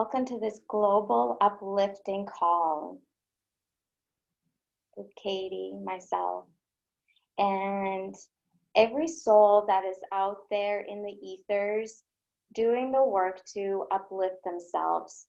Welcome to this global uplifting call with Katie, myself, and every soul that is out there in the ethers doing the work to uplift themselves,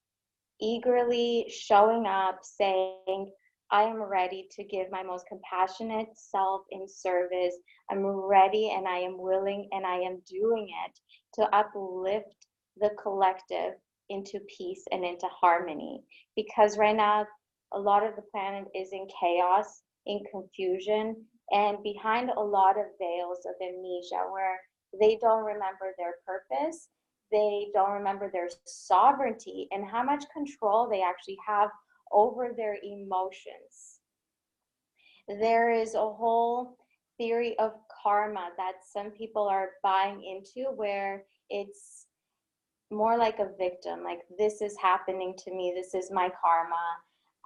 eagerly showing up, saying, I am ready to give my most compassionate self in service. I'm ready and I am willing and I am doing it to uplift the collective into peace and into harmony. Because right now, a lot of the planet is in chaos, in confusion, and behind a lot of veils of amnesia where they don't remember their purpose, they don't remember their sovereignty and how much control they actually have over their emotions. There is a whole theory of karma that some people are buying into where it's more like a victim, like this is happening to me, this is my karma,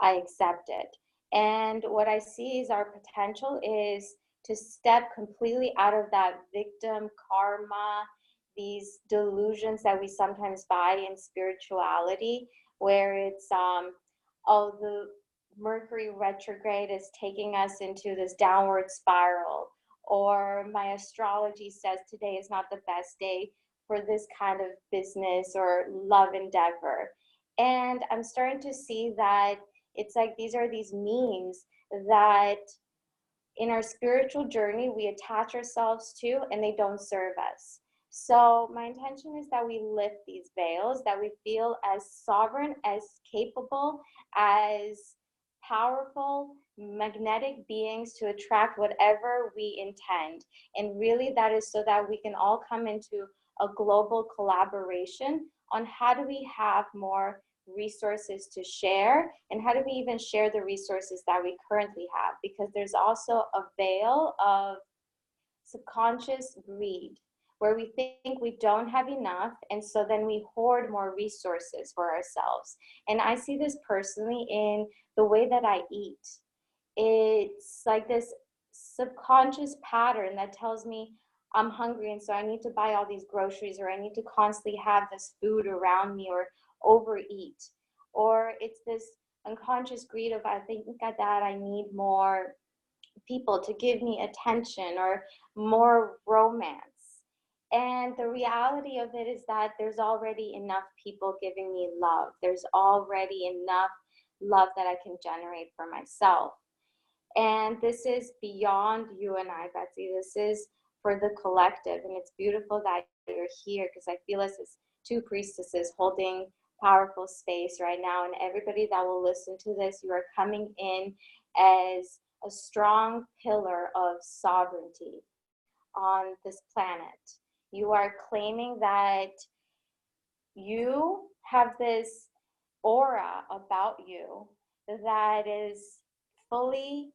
I accept it. And what I see is our potential is to step completely out of that victim karma, these delusions that we sometimes buy in spirituality, where it's oh, the Mercury retrograde is taking us into this downward spiral, or my astrology says today is not the best day for this kind of business or love endeavor. And I'm starting to see that it's like these are these memes that in our spiritual journey we attach ourselves to and they don't serve us. So my intention is that we lift these veils, that we feel as sovereign, as capable, as powerful, magnetic beings to attract whatever we intend. And really that is so that we can all come into a global collaboration on how do we have more resources to share and how do we even share the resources that we currently have, because there's also a veil of subconscious greed where we think we don't have enough and so then we hoard more resources for ourselves. And I see this personally in the way that I eat. It's like this subconscious pattern that tells me I'm hungry and so I need to buy all these groceries, or I need to constantly have this food around me or overeat. Or it's this unconscious greed of I think that I need more people to give me attention or more romance. And the reality of it is that there's already enough people giving me love. There's already enough love that I can generate for myself. And this is beyond you and I, Betsy. This is for the collective. And it's beautiful that you're here because I feel us as two priestesses holding powerful space right now. And everybody that will listen to this, you are coming in as a strong pillar of sovereignty on this planet. You are claiming that you have this aura about you that is fully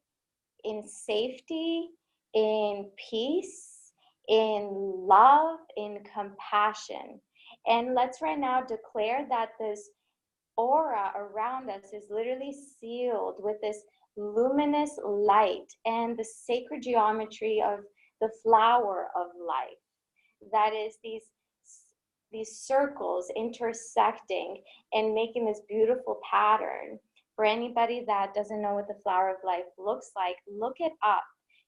in safety, in peace, in love, in compassion. And let's right now declare that this aura around us is literally sealed with this luminous light and the sacred geometry of the flower of life. That is these circles intersecting and making this beautiful pattern. For anybody that doesn't know what the flower of life looks like, look it up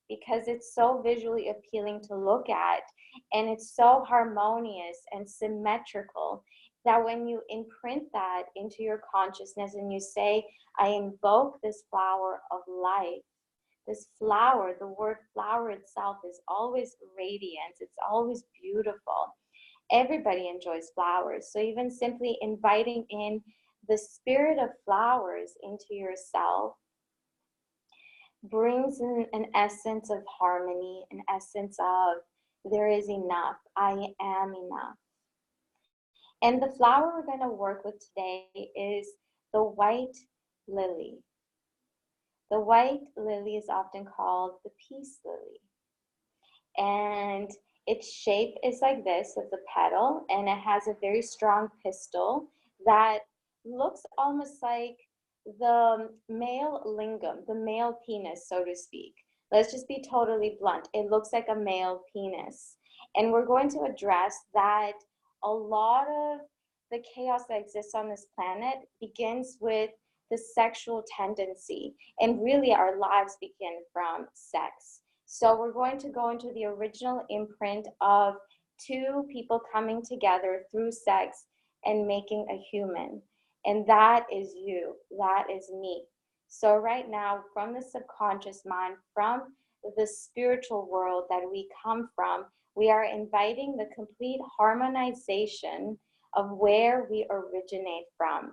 because it's so visually appealing to look at and it's so harmonious and symmetrical that when you imprint that into your consciousness and you say, I invoke this flower of life, this flower, the word flower itself is always radiance, it's always beautiful. Everybody enjoys flowers. So even simply inviting in the spirit of flowers into yourself brings in an essence of harmony, an essence of there is enough, I am enough. And the flower we're going to work with today is the white lily. The white lily is often called the peace lily. And its shape is like this of the petal, and it has a very strong pistil that looks almost like the male lingam, the male penis, so to speak. Let's just be totally blunt. It looks like a male penis. And we're going to address that a lot of the chaos that exists on this planet begins with the sexual tendency, and really our lives begin from sex. So we're going to go into the original imprint of two people coming together through sex and making a human. And that is you, that is me. So right now, from the subconscious mind, from the spiritual world that we come from, we are inviting the complete harmonization of where we originate from.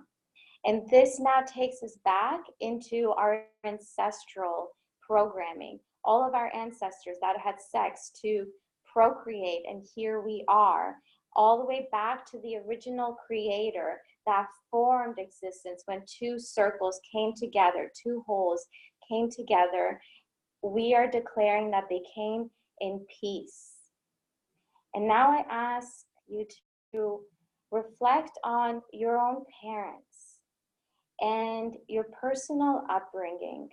And this now takes us back into our ancestral programming. All of our ancestors that had sex to procreate, and here we are, all the way back to the original creator that formed existence when two circles came together, two holes came together. We are declaring that they came in peace. And now I ask you to reflect on your own parents and your personal upbringing.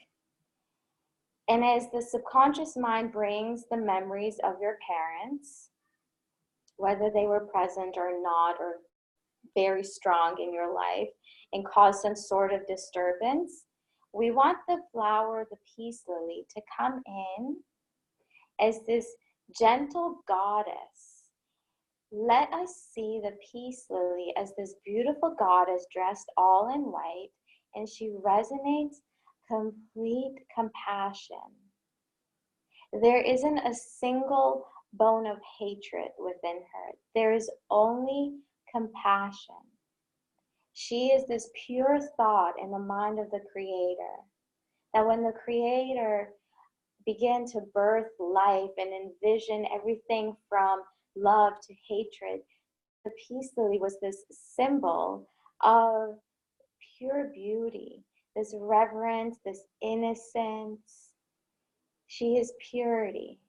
And as the subconscious mind brings the memories of your parents, whether they were present or not, or very strong in your life, and cause some sort of disturbance, we want the flower, the peace lily, to come in as this gentle goddess. Let us see the peace lily as this beautiful goddess dressed all in white, and she resonates complete compassion. There isn't a single bone of hatred within her. There is only compassion. She is this pure thought in the mind of the Creator, that when the Creator began to birth life and envision everything from love to hatred, the peace lily was this symbol of pure beauty, this reverence, this innocence. She is purity.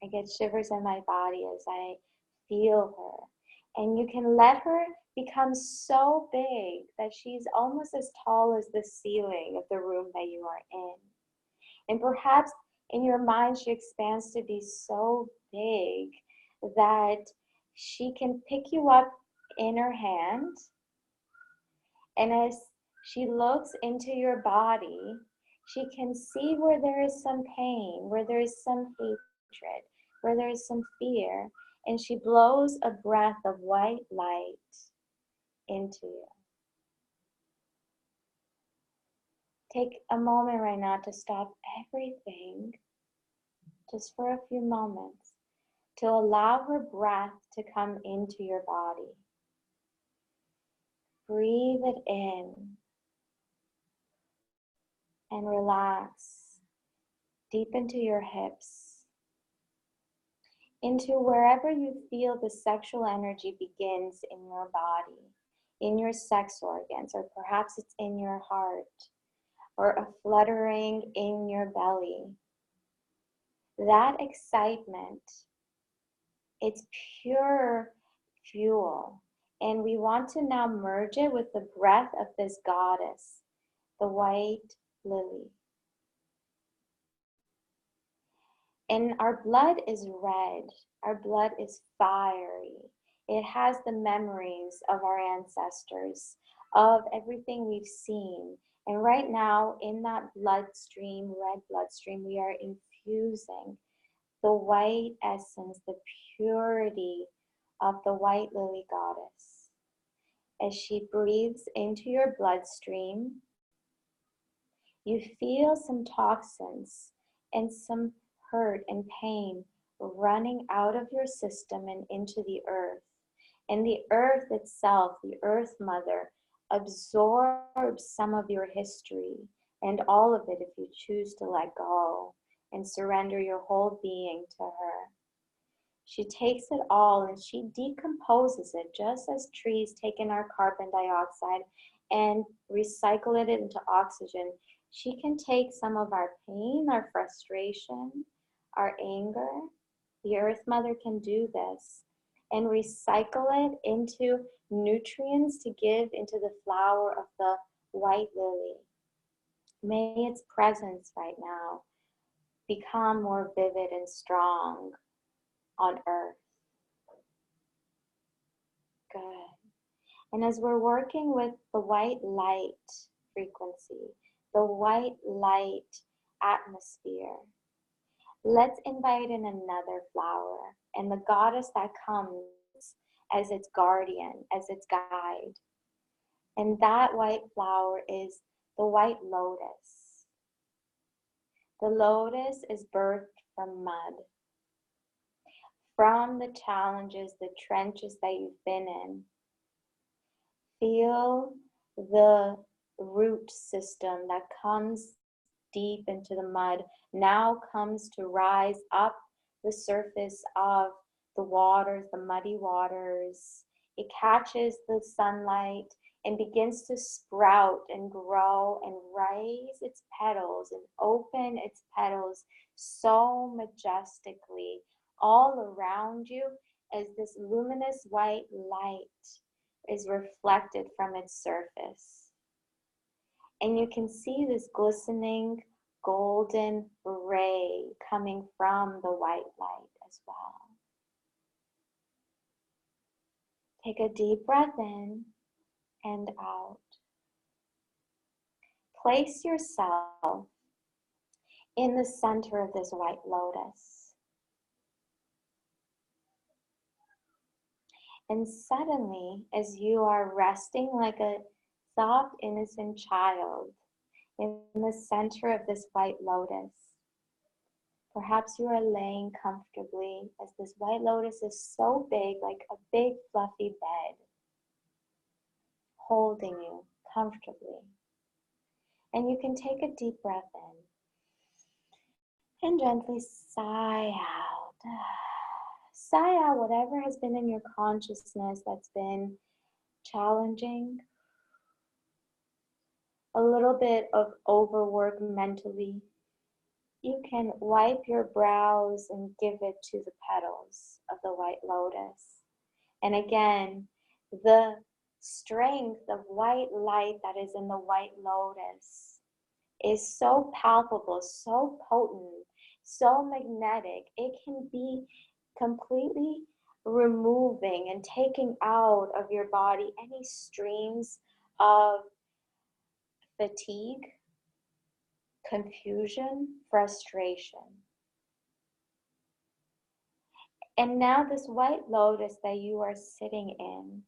I get shivers in my body as I feel her. And you can let her become so big that she's almost as tall as the ceiling of the room that you are in. And perhaps in your mind, she expands to be so big that she can pick you up in her hand. And as she looks into your body, she can see where there is some pain, where there is some hatred, where there is some fear, and she blows a breath of white light into you. Take a moment right now to stop everything, just for a few moments, to allow her breath to come into your body. Breathe it in and relax deep into your hips, into wherever you feel the sexual energy begins in your body, in your sex organs, or perhaps it's in your heart, or a fluttering in your belly. That excitement, it's pure fuel. And we want to now merge it with the breath of this goddess, the white lily. And our blood is red. Our blood is fiery. It has the memories of our ancestors, of everything we've seen. And right now, in that bloodstream, red bloodstream, we are infusing the white essence, the purity of the white lily goddess. As she breathes into your bloodstream, you feel some toxins and some hurt and pain running out of your system and into the earth. And the earth itself, the earth mother, absorbs some of your history and all of it if you choose to let go and surrender your whole being to her. She takes it all and she decomposes it, just as trees take in our carbon dioxide and recycle it into oxygen. She can take some of our pain, our frustration, our anger. The earth mother can do this and recycle it into nutrients to give into the flower of the white lily. May its presence right now become more vivid and strong on earth. And as we're working with the white light frequency, the white light atmosphere, let's invite in another flower and the goddess that comes as its guardian, as its guide. And that white flower is the white lotus. The lotus is birthed from mud, from the challenges, the trenches that you've been in. Feel the root system that comes deep into the mud now comes to rise up the surface of the waters, the muddy waters. It catches the sunlight and begins to sprout and grow and raise its petals and open its petals so majestically all around you as this luminous white light is reflected from its surface. And you can see this glistening golden ray coming from the white light as well. Take a deep breath in and out. Place yourself in the center of this white lotus. And suddenly, as you are resting like a soft, innocent child in the center of this white lotus, perhaps you are laying comfortably as this white lotus is so big, like a big fluffy bed, holding you comfortably. And you can take a deep breath in and gently sigh out. Sigh out whatever has been in your consciousness that's been challenging. A little bit of overwork mentally. You can wipe your brows and give it to the petals of the white lotus. And again, the strength of white light that is in the white lotus is so palpable, so potent, so magnetic. It can be completely removing and taking out of your body any streams of fatigue, confusion, frustration. And now this white lotus that you are sitting in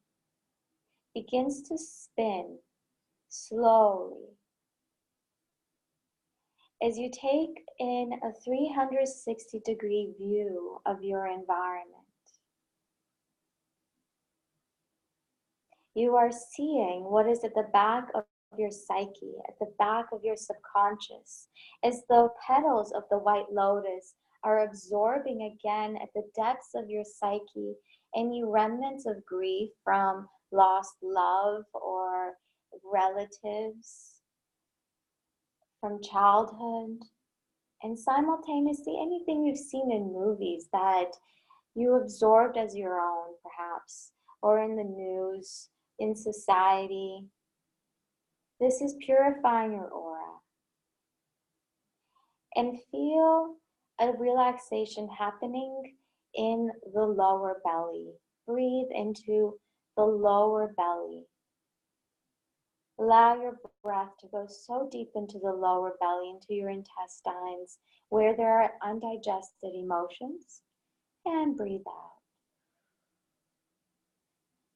begins to spin slowly as you take in a 360-degree view of your environment. You are seeing what is at the back of your psyche, at the back of your subconscious, as the petals of the white lotus are absorbing again at the depths of your psyche any remnants of grief from lost love or relatives from childhood, and simultaneously anything you've seen in movies that you absorbed as your own, perhaps, or in the news, in society. This is purifying your aura. And feel a relaxation happening in the lower belly. Breathe into the lower belly. Allow your breath to go so deep into the lower belly, into your intestines, where there are undigested emotions, and breathe out.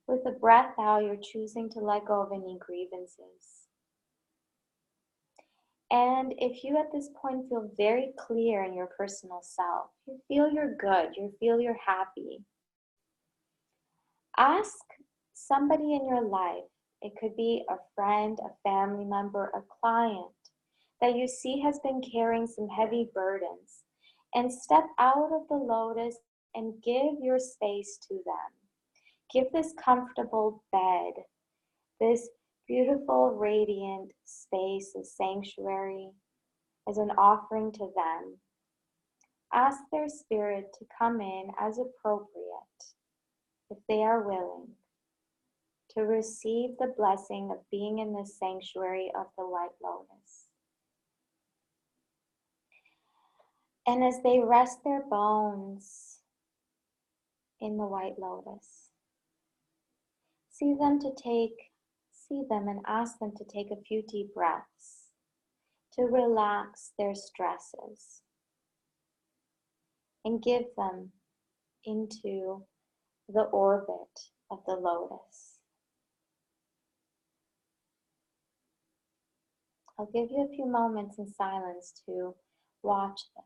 With the breath out, you're choosing to let go of any grievances. And if you at this point feel very clear in your personal self, you feel you're good, you feel you're happy, ask somebody in your life, it could be a friend, a family member, a client, that you see has been carrying some heavy burdens, and step out of the lotus and give your space to them. Give this comfortable bed, this beautiful, radiant space, a sanctuary, as an offering to them. Ask their spirit to come in as appropriate, if they are willing, to receive the blessing of being in the sanctuary of the white lotus. And as they rest their bones in the white lotus, See them and ask them to take a few deep breaths to relax their stresses and give them into the orbit of the lotus. I'll give you a few moments in silence to watch this.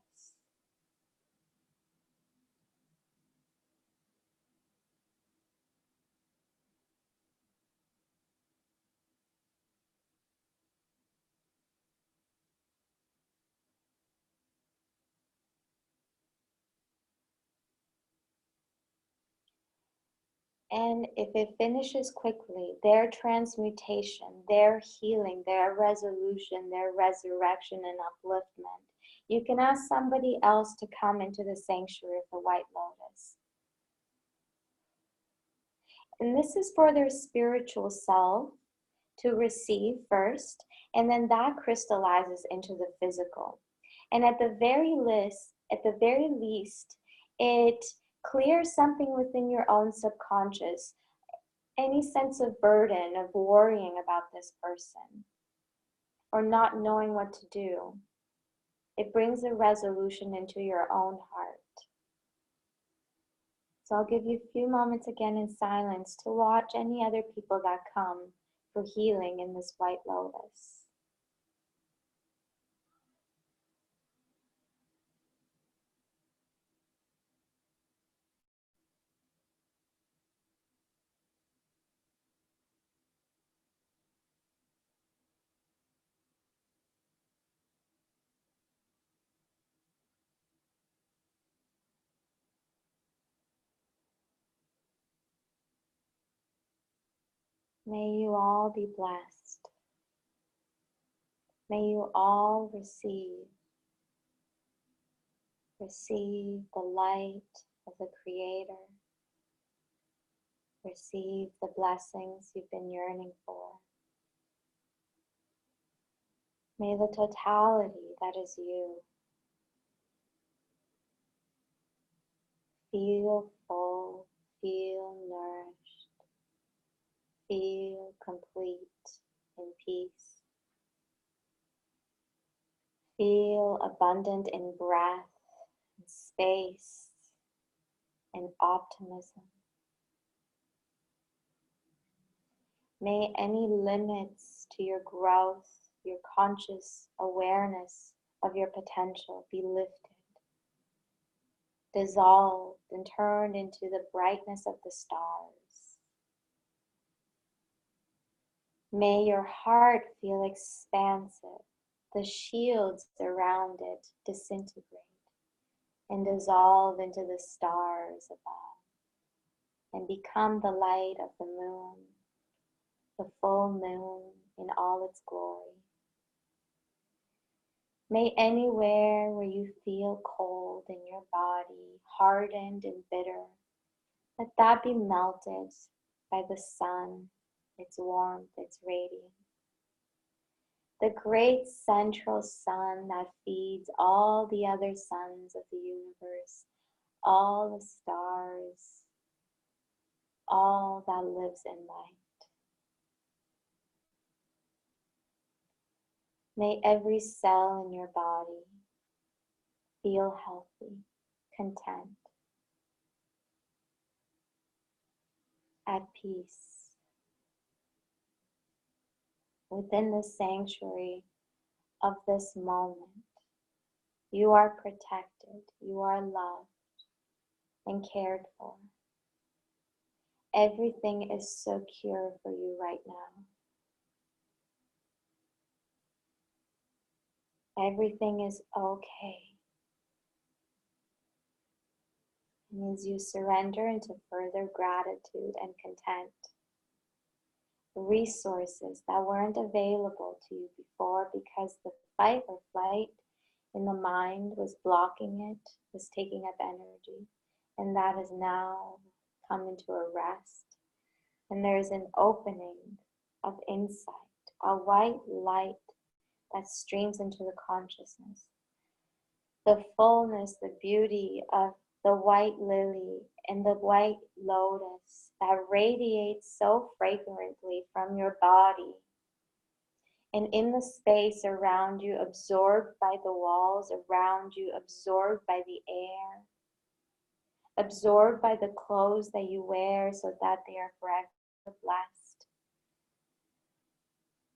And if it finishes quickly, their transmutation, their healing, their resolution, their resurrection and upliftment, you can ask somebody else to come into the sanctuary of the White Lotus. And this is for their spiritual self to receive first, and then that crystallizes into the physical. And at the very least, it clears something within your own subconscious, any sense of burden of worrying about this person or not knowing what to do. It brings a resolution into your own heart. So I'll give you a few moments again in silence to watch any other people that come for healing in this White Lotus. May you all be blessed. May you all receive the light of the Creator. Receive the blessings you've been yearning for. May the totality that is you feel full, feel nourished, feel complete in peace. Feel abundant in breath, and space, and optimism. May any limits to your growth, your conscious awareness of your potential be lifted, dissolved, and turned into the brightness of the stars. May your heart feel expansive, the shields around it disintegrate and dissolve into the stars above and become the light of the moon, the full moon in all its glory. May anywhere where you feel cold in your body, hardened and bitter, let that be melted by the sun, its warmth, its radiance. The great central sun that feeds all the other suns of the universe, all the stars, all that lives in light. May every cell in your body feel healthy, content, at peace. Within the sanctuary of this moment, you are protected, you are loved and cared for. Everything is secure for you right now. Everything is okay. And as you surrender into further gratitude and content, resources that weren't available to you before because the fight or flight in the mind was blocking it, was taking up energy, and that has now come into a rest. And there's an opening of insight, a white light that streams into the consciousness. The fullness, the beauty of the white lily and the white lotus that radiates so fragrantly from your body. And in the space around you, absorbed by the walls around you, absorbed by the air, absorbed by the clothes that you wear so that they are forever blessed.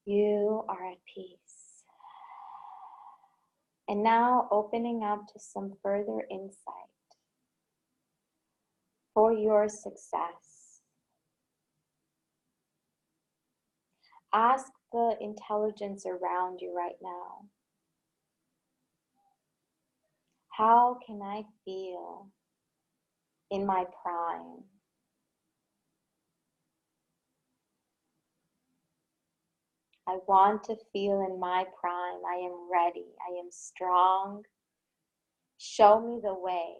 You are at peace. And now opening up to some further insight for your success. Ask the intelligence around you right now, how can I feel in my prime? I want to feel in my prime. I am ready. I am strong. Show me the way.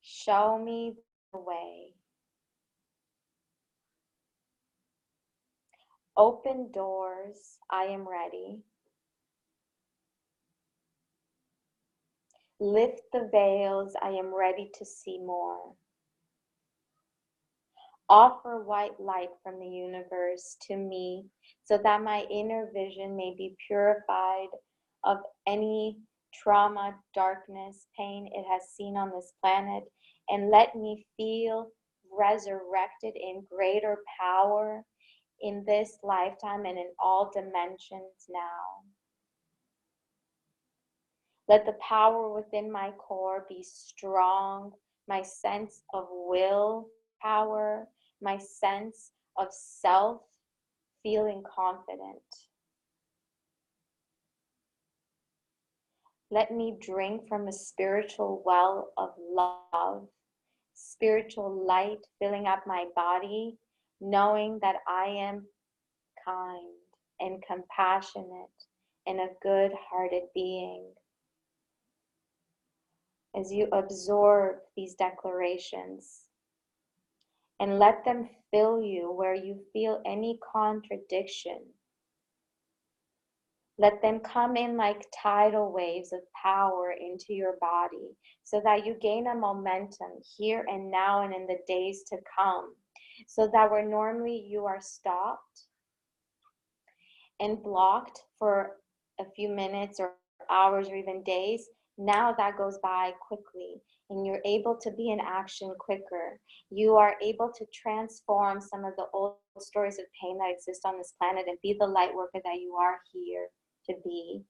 Show me the way. Open doors. I am ready. Lift the veils. I am ready to see more. Offer white light from the universe to me so that my inner vision may be purified of any trauma, darkness, pain it has seen on this planet, and let me feel resurrected in greater power in this lifetime and in all dimensions now. Let the power within my core be strong, my sense of will power, my sense of self feeling confident. Let me drink from a spiritual well of love, spiritual light filling up my body, knowing that I am kind and compassionate and a good-hearted being. As you absorb these declarations, and let them fill you where you feel any contradiction. Let them come in like tidal waves of power into your body so that you gain a momentum here and now and in the days to come, so that where normally you are stopped and blocked for a few minutes or hours or even days, now that goes by quickly and you're able to be in action quicker. You are able to transform some of the old stories of pain that exist on this planet and be the light worker that you are here to be,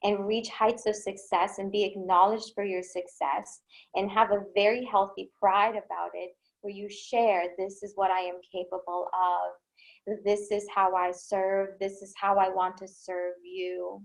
and reach heights of success and be acknowledged for your success and have a very healthy pride about it, where you share, this is what I am capable of, this is how I serve, this is how I want to serve you.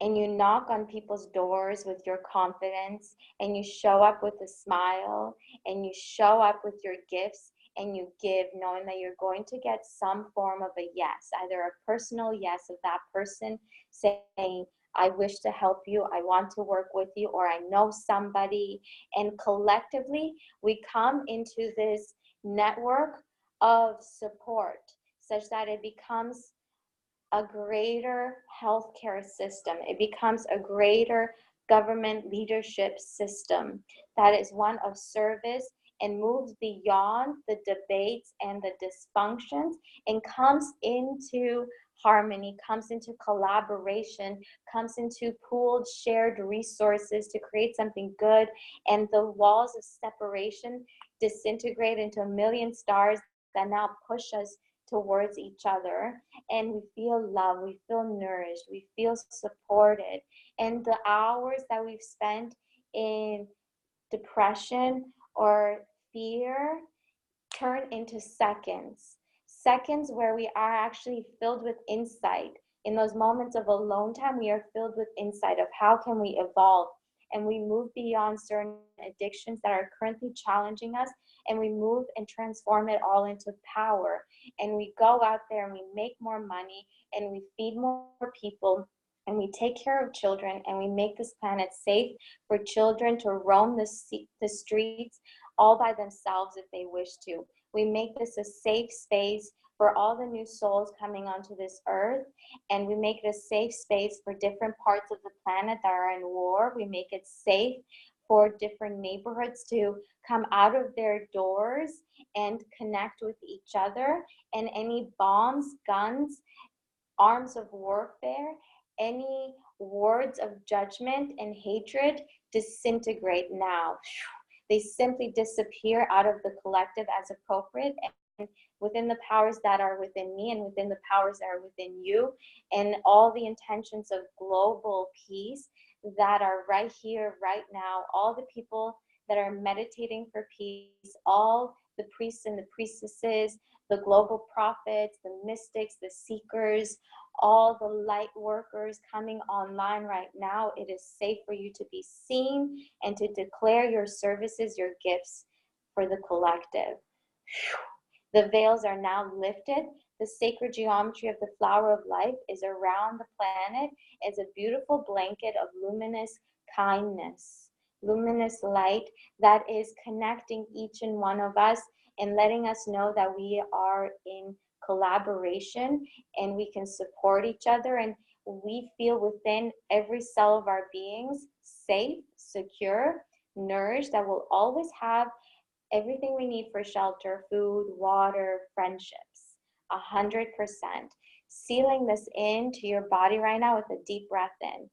And you knock on people's doors with your confidence, and you show up with a smile, and you show up with your gifts, and you give, knowing that you're going to get some form of a yes, either a personal yes of that person saying, I wish to help you, I want to work with you, or I know somebody. And collectively, we come into this network of support such that it becomes a greater healthcare system. It becomes a greater government leadership system that is one of service and moves beyond the debates and the dysfunctions and comes into harmony, comes into collaboration, comes into pooled shared resources to create something good, and the walls of separation disintegrate into a million stars that now push us towards each other, and we feel love, we feel nourished, we feel supported. And the hours that we've spent in depression or fear turn into seconds. Seconds where we are actually filled with insight. In those moments of alone time, we are filled with insight of how can we evolve, and we move beyond certain addictions that are currently challenging us, and we move and transform it all into power. And we go out there and we make more money, and we feed more people, and we take care of children, and we make this planet safe for children to roam the streets all by themselves if they wish to. We make this a safe space for all the new souls coming onto this earth, and we make it a safe space for different parts of the planet that are in war. We make it safe for different neighborhoods to come out of their doors and connect with each other, and any bombs, guns, arms of warfare, any words of judgment and hatred disintegrate now. They simply disappear out of the collective as appropriate, and within the powers that are within me and within the powers that are within you, and all the intentions of global peace that are right here, right now, all the people that are meditating for peace, all the priests and the priestesses, the global prophets, the mystics, the seekers, all the light workers coming online right now. It is safe for you to be seen and to declare your services, your gifts for the collective. The veils are now lifted. The sacred geometry of the flower of life is around the planet. It's a beautiful blanket of luminous kindness, luminous light that is connecting each and one of us and letting us know that we are in collaboration and we can support each other, and we feel within every cell of our beings safe, secure, nourished, that we'll always have everything we need for shelter, food, water, friendships, 100%. Sealing this into your body right now with a deep breath in.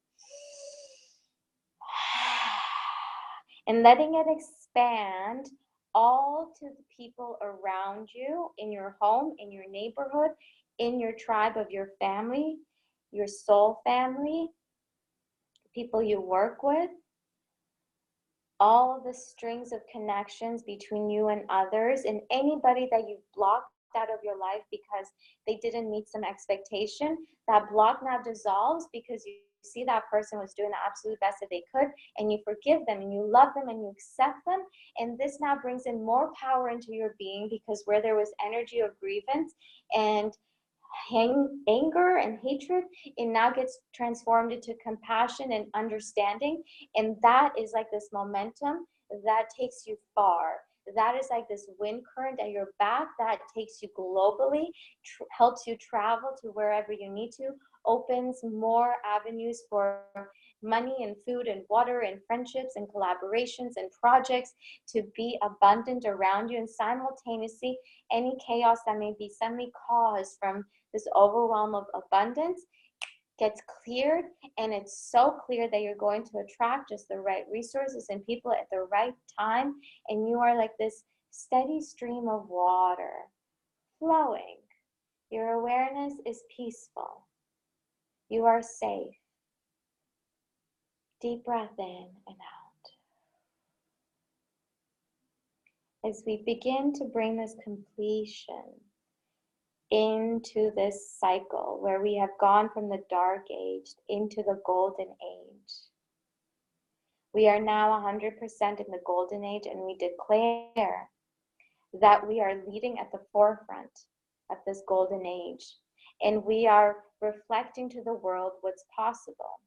And letting it expand all to the people around you, in your home, in your neighborhood, in your tribe of your family, your soul family, people you work with, all the strings of connections between you and others, and anybody that you've blocked out of your life because they didn't meet some expectation. That block now dissolves because you see that person was doing the absolute best that they could, and you forgive them and you love them and you accept them. And this now brings in more power into your being, because where there was energy of grievance and anger and hatred, it now gets transformed into compassion and understanding. And that is like this momentum that takes you far. That is like this wind current at your back that takes you globally, helps you travel to wherever you need to, opens more avenues for money and food and water and friendships and collaborations and projects to be abundant around you. And simultaneously, any chaos that may be suddenly caused from this overwhelm of abundance gets cleared, and it's so clear that you're going to attract just the right resources and people at the right time, and you are like this steady stream of water flowing. Your awareness is peaceful. You are safe. Deep breath in and out. As we begin to bring this completion into this cycle where we have gone from the dark age into the golden age. We are now 100% in the golden age, and we declare that we are leading at the forefront of this golden age, and we are reflecting to the world what's possible.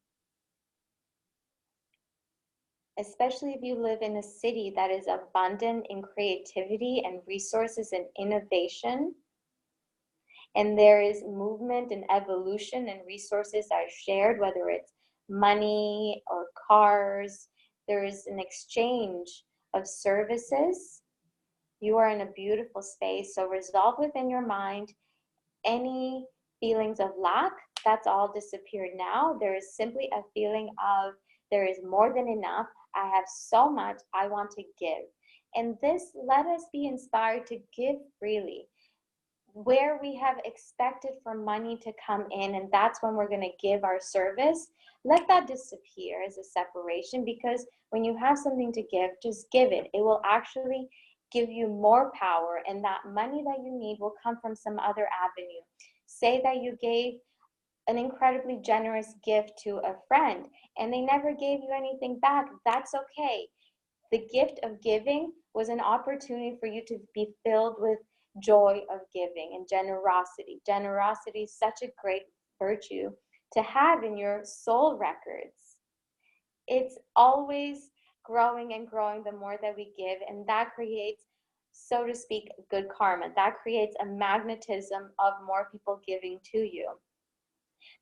Especially if you live in a city that is abundant in creativity and resources and innovation, and there is movement and evolution and resources are shared, whether it's money or cars, there is an exchange of services. You are in a beautiful space. So resolve within your mind any feelings of lack. That's all disappeared now. There is simply a feeling of there is more than enough. I have so much I want to give. And this, let us be inspired to give freely. Where we have expected for money to come in, and that's when we're going to give our service, let that disappear as a separation, because when you have something to give, just give it. It will actually give you more power, and that money that you need will come from some other avenue. Say that you gave an incredibly generous gift to a friend and they never gave you anything back. That's okay. The gift of giving was an opportunity for you to be filled with joy of giving and generosity. Generosity is such a great virtue to have in your soul records. It's always growing and growing the more that we give, and that creates so to speak, good karma. That creates a magnetism of more people giving to you.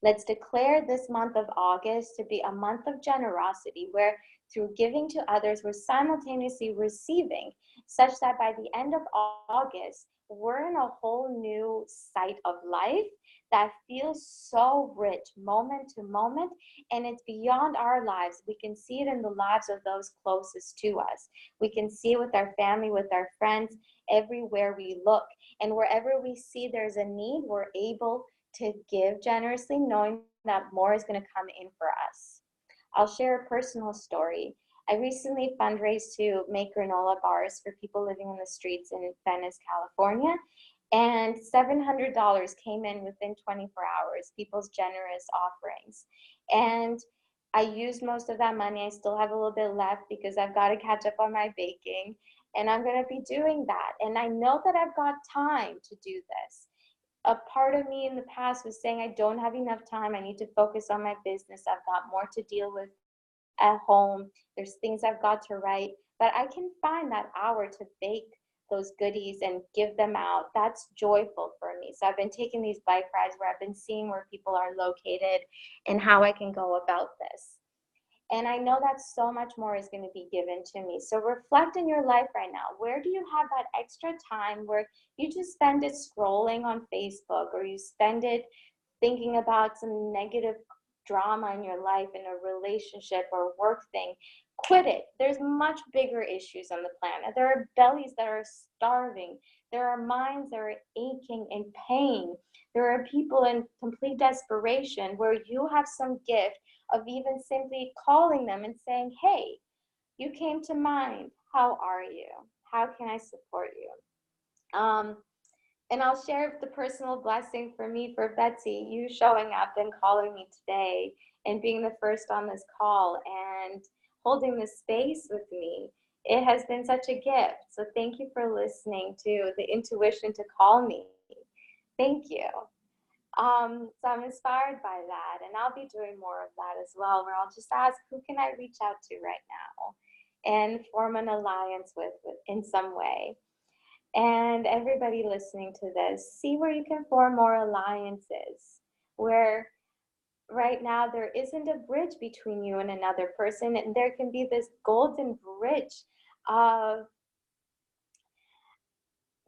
Let's declare this month of August to be a month of generosity where through giving to others, we're simultaneously receiving, such that by the end of August, we're in a whole new sight of life that feels so rich moment to moment, and it's beyond our lives. We can see it in the lives of those closest to us. We can see it with our family, with our friends, everywhere we look. And wherever we see there's a need, we're able to give generously, knowing that more is going to come in for us. I'll share a personal story. I recently fundraised to make granola bars for people living on the streets in Venice, California, and $700 came in within 24 hours, people's generous offerings. And I used most of that money. I still have a little bit left because I've got to catch up on my baking, and I'm going to be doing that. And I know that I've got time to do this. A part of me in the past was saying, I don't have enough time. I need to focus on my business. I've got more to deal with at home. There's things I've got to write, but I can find that hour to bake those goodies and give them out. That's joyful for me. So I've been taking these bike rides where I've been seeing where people are located and how I can go about this. And I know that so much more is going to be given to me. So reflect in your life right now. Where do you have that extra time where you just spend it scrolling on Facebook, or you spend it thinking about some negative drama in your life, in a relationship or work thing? Quit it. There's much bigger issues on the planet. There are bellies that are starving. There are minds that are aching in pain. There are people in complete desperation where you have some gift of even simply calling them and saying, hey, you came to mind. How are you? How can I support you? And I'll share the personal blessing for me, for Betsy, you showing up and calling me today and being the first on this call and holding this space with me. It has been such a gift. So thank you for listening to the intuition to call me. Thank you. So I'm inspired by that, and I'll be doing more of that as well, where I'll just ask, who can I reach out to right now and form an alliance with in some way. And everybody listening to this, see where you can form more alliances, where right now there isn't a bridge between you and another person, and there can be this golden bridge of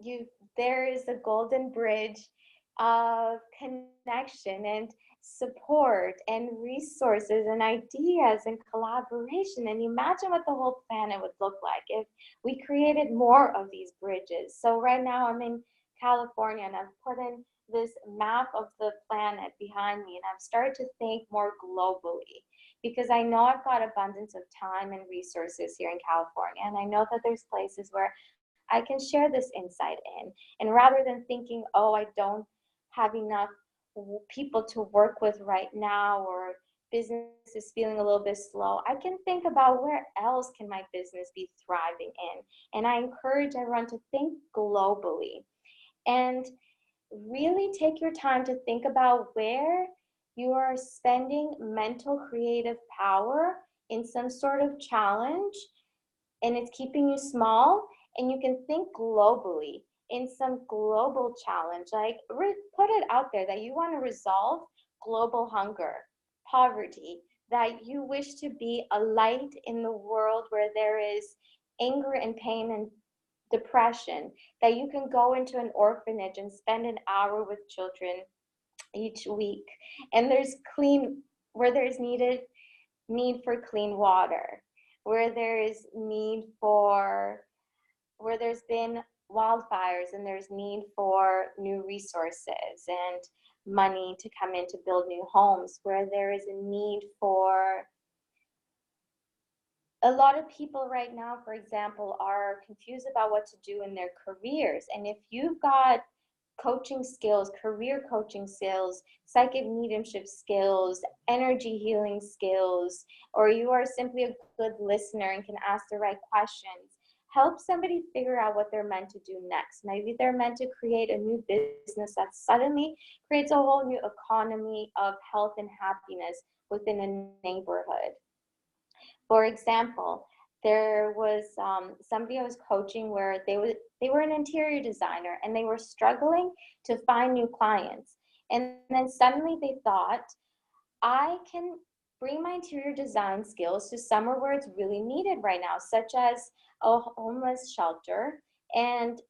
you. There is a golden bridge of connection and support and resources and ideas and collaboration. And imagine what the whole planet would look like if we created more of these bridges. So right now I'm in California, and I've put in this map of the planet behind me, and I've started to think more globally, because I know I've got abundance of time and resources here in California, and I know that there's places where I can share this insight in. And rather than thinking, oh, I don't have enough people to work with right now, or business is feeling a little bit slow, I can think about where else can my business be thriving in. And I encourage everyone to think globally and really take your time to think about where you are spending mental creative power in some sort of challenge and it's keeping you small, and you can think globally in some global challenge, like put it out there that you want to resolve global hunger, poverty, that you wish to be a light in the world where there is anger and pain and depression, that you can go into an orphanage and spend an hour with children each week, and there's where there's need for clean water, where there is need for, where there's been wildfires and there's need for new resources and money to come in to build new homes, where there is a need for, a lot of people right now, for example, are confused about what to do in their careers. And if you've got coaching skills, career coaching skills, psychic mediumship skills, energy healing skills, or you are simply a good listener and can ask the right questions, help somebody figure out what they're meant to do next. Maybe they're meant to create a new business that suddenly creates a whole new economy of health and happiness within a neighborhood. For example, There was somebody I was coaching where they were an interior designer and they were struggling to find new clients. And then suddenly they thought, I can bring my interior design skills to somewhere where it's really needed right now, such as a homeless shelter and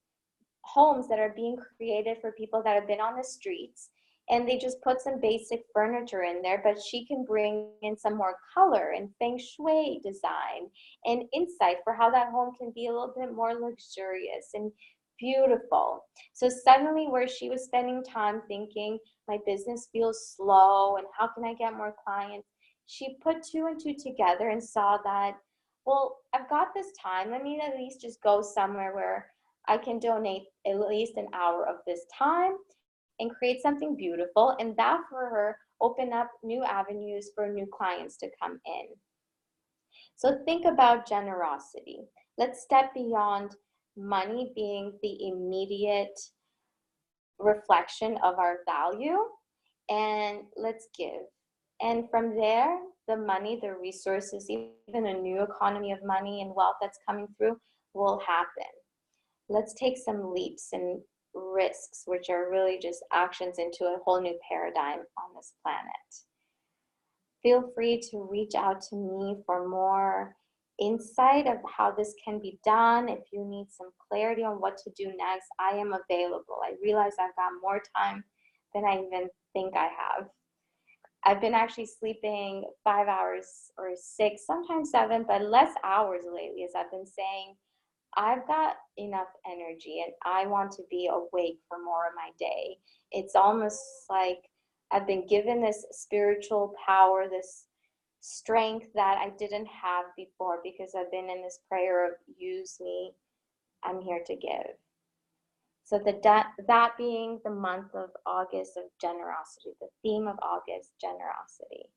homes that are being created for people that have been on the streets, and they just put some basic furniture in there, but she can bring in some more color and feng shui design and insight for how that home can be a little bit more luxurious and beautiful. So suddenly where she was spending time thinking my business feels slow and how can I get more clients, she put two and two together and saw that, well, I've got this time, let me at least just go somewhere where I can donate at least an hour of this time and create something beautiful. And that for her open up new avenues for new clients to come in. So think about generosity. Let's step beyond money being the immediate reflection of our value, and let's give. And from there, the money, the resources, even a new economy of money and wealth that's coming through will happen. Let's take some leaps and risks, which are really just actions into a whole new paradigm on this planet. Feel free to reach out to me for more insight of how this can be done. If you need some clarity on what to do next, I am available. I realize I've got more time than I even think I have. I've been actually sleeping 5 hours or 6, sometimes 7, but less hours lately, as I've been saying. I've got enough energy and I want to be awake for more of my day. It's almost like I've been given this spiritual power, this strength that I didn't have before because I've been in this prayer of use me, I'm here to give. So that being the month of August of generosity, the theme of August, generosity.